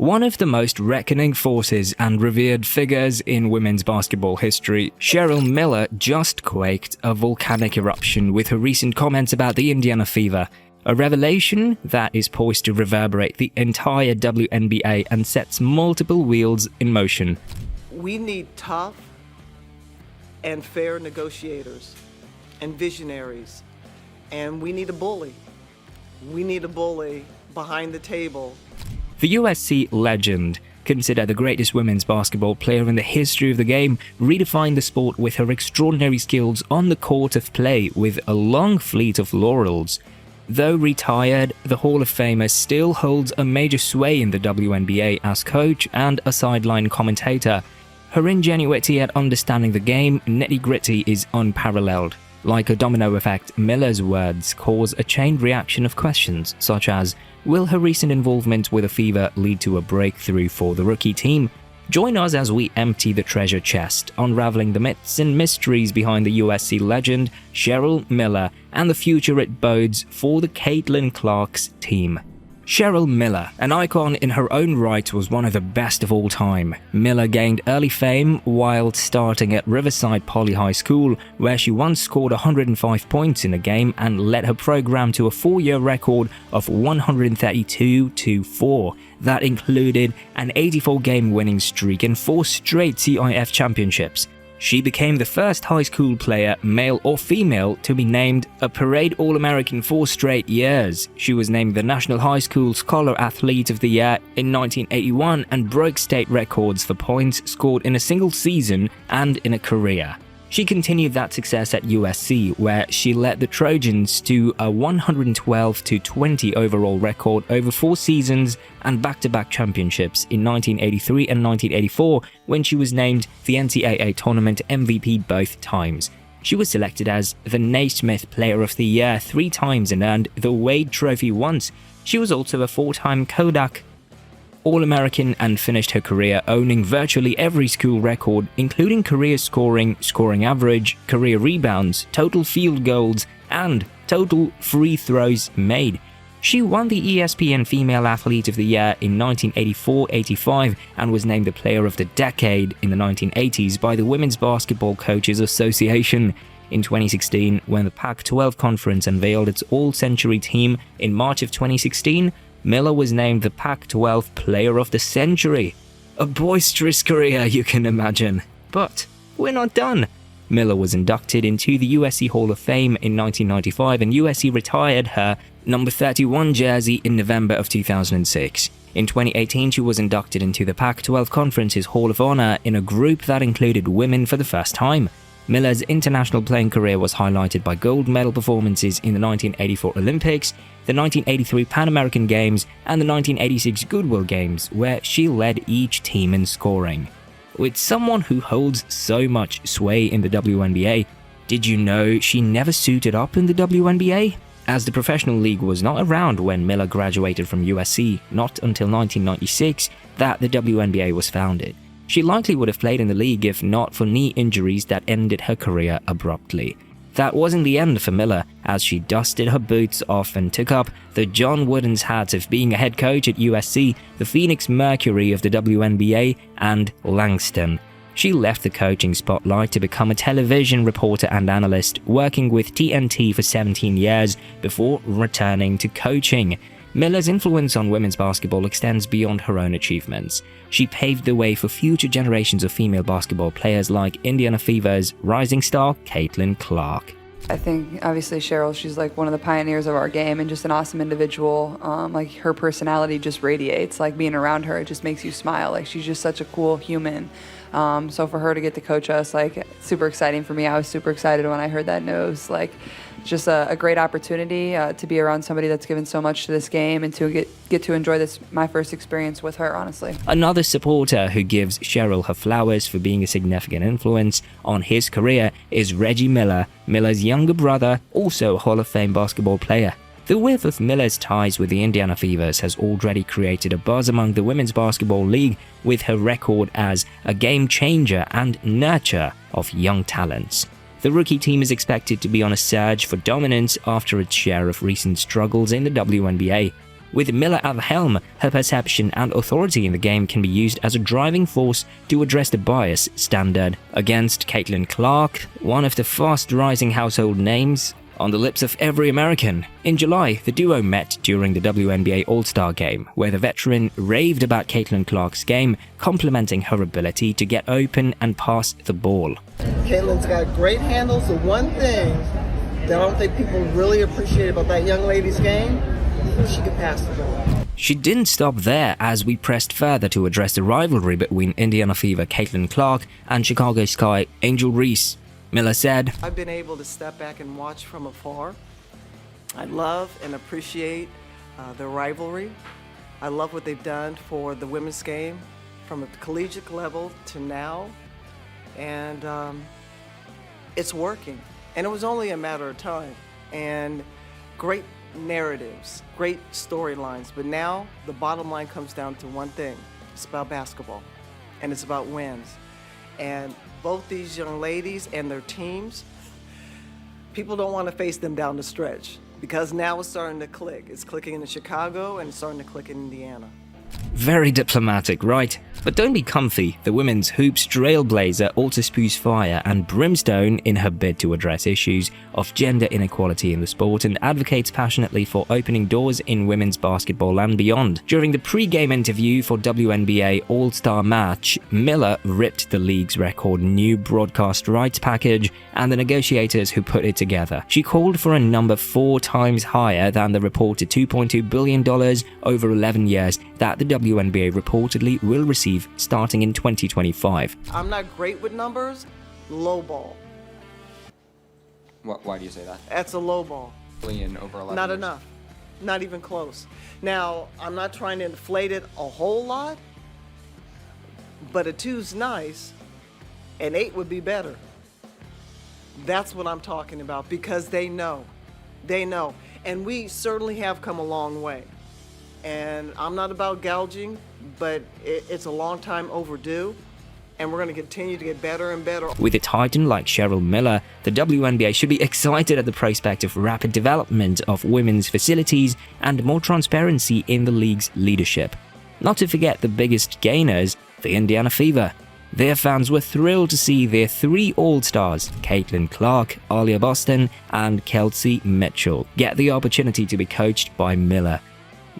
One of the most reckoning forces and revered figures in women's basketball history, Cheryl Miller just quaked a volcanic eruption with her recent comments about the Indiana fever, a revelation that is poised to reverberate the entire WNBA and sets multiple wheels in motion. We need tough and fair negotiators and visionaries, and we need a bully. We need a bully behind the table. The USC legend, considered the greatest women's basketball player in the history of the game, redefined the sport with her extraordinary skills on the court of play with a long fleet of laurels. Though retired, the Hall of Famer still holds a major sway in the WNBA as coach and a sideline commentator. Her ingenuity at understanding the game nitty-gritty is unparalleled. Like a domino effect, Miller's words cause a chain reaction of questions such as, will her recent involvement with a fever lead to a breakthrough for the rookie team? Join us as we empty the treasure chest, unraveling the myths and mysteries behind the USC legend, Cheryl Miller, and the future it bodes for the Caitlin Clark's team. Cheryl Miller, an icon in her own right, was one of the best of all time. Miller gained early fame while starting at Riverside Poly High School, where she once scored 105 points in a game and led her program to a 4-year record of 132-4. That included an 84-game winning streak and 4 straight CIF championships. She became the first high school player, male or female, to be named a Parade All-American 4 straight years. She was named the National High School Scholar Athlete of the Year in 1981 and broke state records for points scored in a single season and in a career. She continued that success at USC, where she led the Trojans to a 112-20 overall record over 4 seasons and back-to-back championships in 1983 and 1984, when she was named the NCAA Tournament MVP both times. She was selected as the Naismith Player of the Year 3 times and earned the Wade Trophy once. She was also a 4-time Kodak All-American and finished her career owning virtually every school record, including career scoring, scoring average, career rebounds, total field goals, and total free throws made. She won the ESPN Female Athlete of the Year in 1984-85 and was named the Player of the Decade in the 1980s by the Women's Basketball Coaches Association. In 2016, when the Pac-12 Conference unveiled its all-century team in March of 2016, Miller was named the Pac-12 Player of the Century. A boisterous career, you can imagine. But we're not done. Miller was inducted into the USC Hall of Fame in 1995 and USC retired her number 31 jersey in November of 2006. In 2018, she was inducted into the Pac-12 Conference's Hall of Honor in a group that included women for the first time. Miller's international playing career was highlighted by gold medal performances in the 1984 Olympics, the 1983 Pan American Games, and the 1986 Goodwill Games, where she led each team in scoring. With someone who holds so much sway in the WNBA, did you know she never suited up in the WNBA? As the professional league was not around when Miller graduated from USC, not until 1996 that the WNBA was founded. She likely would have played in the league if not for knee injuries that ended her career abruptly. That wasn't the end for Miller, as she dusted her boots off and took up the John Wooden's hat of being a head coach at USC, the Phoenix Mercury of the WNBA, and Langston. She left the coaching spotlight to become a television reporter and analyst, working with TNT for 17 years before returning to coaching. Miller's influence on women's basketball extends beyond her own achievements. She paved the way for future generations of female basketball players like Indiana Fever's rising star Caitlin Clark. I think obviously Cheryl, she's like one of the pioneers of our game and just an awesome individual. Like her personality just radiates. Like being around her, it just makes you smile. Like she's just such a cool human. So for her to get to coach us, like super exciting for me. I was super excited when I heard that news. Like just a great opportunity to be around somebody that's given so much to this game and to get to enjoy this, my first experience with her, honestly. Another supporter who gives Cheryl her flowers for being a significant influence on his career is Reggie Miller, Miller's younger brother, also a Hall of Fame basketball player. The width of Miller's ties with the Indiana Fevers has already created a buzz among the Women's Basketball League with her record as a game changer and nurturer of young talents. The rookie team is expected to be on a surge for dominance after its share of recent struggles in the WNBA. With Miller at the helm, her perception and authority in the game can be used as a driving force to address the bias standard. Against Caitlin Clark, one of the fast-rising household names on the lips of every American. In July, the duo met during the WNBA All-Star Game, where the veteran raved about Caitlin Clark's game, complimenting her ability to get open and pass the ball. Caitlin's got great handles. The one thing that I don't think people really appreciate about that young lady's game, she can pass the ball. She didn't stop there as we pressed further to address the rivalry between Indiana Fever Caitlin Clark and Chicago Sky Angel Reese. Miller said, I've been able to step back and watch from afar. I love and appreciate the rivalry. I love what they've done for the women's game from a collegiate level to now. And it's working. And it was only a matter of time. And great narratives, great storylines. But now the bottom line comes down to one thing. It's about basketball. And it's about wins. And both these young ladies and their teams, people don't want to face them down the stretch because now it's starting to click. It's clicking in Chicago and it's starting to click in Indiana. Very diplomatic, right? But don't be comfy. The women's hoops trailblazer also spews fire and brimstone in her bid to address issues of gender inequality in the sport and advocates passionately for opening doors in women's basketball and beyond. During the pre-game interview for WNBA All-Star Match, Miller ripped the league's record new broadcast rights package and the negotiators who put it together. She called for a number 4 times higher than the reported $2.2 billion over 11 years that the WNBA reportedly will receive starting in 2025. I'm not great with numbers. Low ball. Why do you say that? That's a low ball. Billion over 11 Not years. enough. Not even close. Now, I'm not trying to inflate it a whole lot, but a 2's nice, and 8 would be better. That's what I'm talking about because they know. They know. And we certainly have come a long way. And I'm not about gouging, but it's a long time overdue, and we're going to continue to get better and better. With a titan like Cheryl Miller, the WNBA should be excited at the prospect of rapid development of women's facilities and more transparency in the league's leadership. Not to forget the biggest gainers, the Indiana Fever. Their fans were thrilled to see their 3 All-Stars, Caitlin Clark, Alia Boston, and Kelsey Mitchell, get the opportunity to be coached by Miller.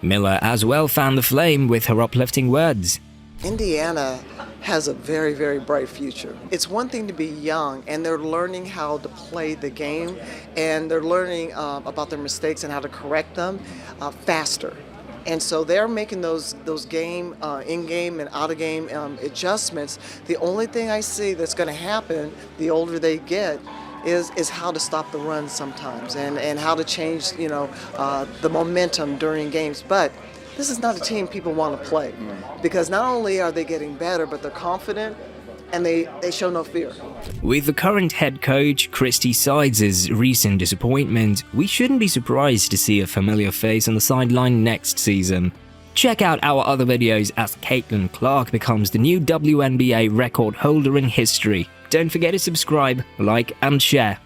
Miller as well fanned the flame with her uplifting words. Indiana has a very, very bright future. It's one thing to be young, and they're learning how to play the game, and they're learning about their mistakes and how to correct them faster. And so they're making those game, in-game and out-of-game adjustments. The only thing I see that's going to happen the older they get is how to stop the run sometimes and how to change, the momentum during games. But this is not a team people want to play because not only are they getting better, but they're confident and they show no fear. With the current head coach, Christy Sides' recent disappointment, we shouldn't be surprised to see a familiar face on the sideline next season. Check out our other videos as Caitlin Clark becomes the new WNBA record holder in history. Don't forget to subscribe, like, and share.